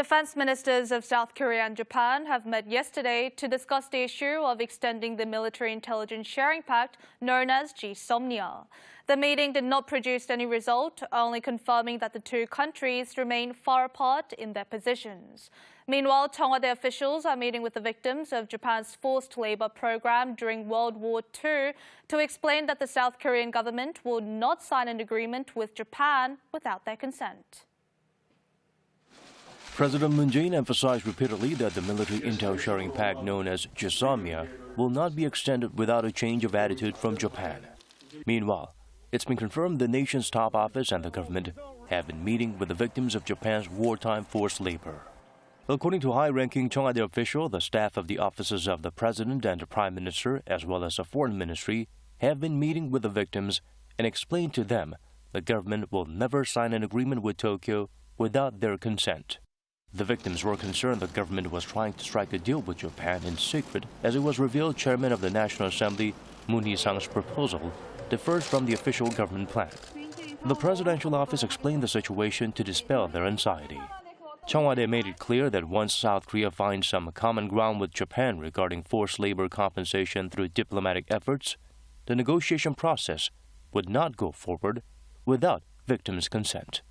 Defense ministers of South Korea and Japan have met yesterday to discuss the issue of extending the military intelligence sharing pact known as GSOMNIA. The meeting did not produce any result, only confirming that the two countries remain far apart in their positions. Meanwhile, Cheongwade officials are meeting with the victims of Japan's forced labor program during World War II to explain that the South Korean government will not sign an agreement with Japan without their consent. President Moon Jae-in emphasized repeatedly that the military intel sharing pact known as GSOMNIA will not be extended without a change of attitude from Japan. Meanwhile, it's been confirmed the nation's top office and the government have been meeting with the victims of Japan's wartime forced labor. According to a high-ranking Cheongwade official, the staff of the offices of the President and the Prime Minister, as well as the Foreign Ministry, have been meeting with the victims and explained to them the government will never sign an agreement with Tokyo without their consent. The victims were concerned the government was trying to strike a deal with Japan in secret, as it was revealed Chairman of the National Assembly, Moon Hee-sang's proposal differs from the official government plan. The presidential office explained the situation to dispel their anxiety. Cheongwade made it clear that once South Korea finds some common ground with Japan regarding forced labor compensation through diplomatic efforts, the negotiation process would not go forward without victims' consent.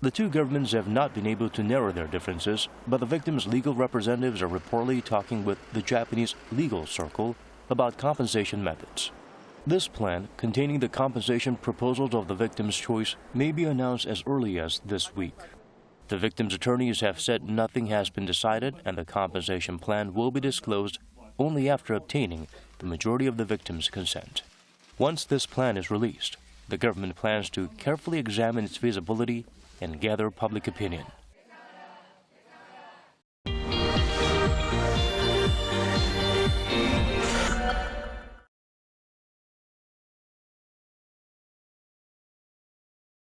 The two governments have not been able to narrow their differences, but the victims' legal representatives are reportedly talking with the Japanese legal circle about compensation methods. This plan, containing the compensation proposals of the victims' choice, may be announced as early as this week. The victims' attorneys have said nothing has been decided and the compensation plan will be disclosed only after obtaining the majority of the victims' consent. Once this plan is released, the government plans to carefully examine its feasibility and gather public opinion.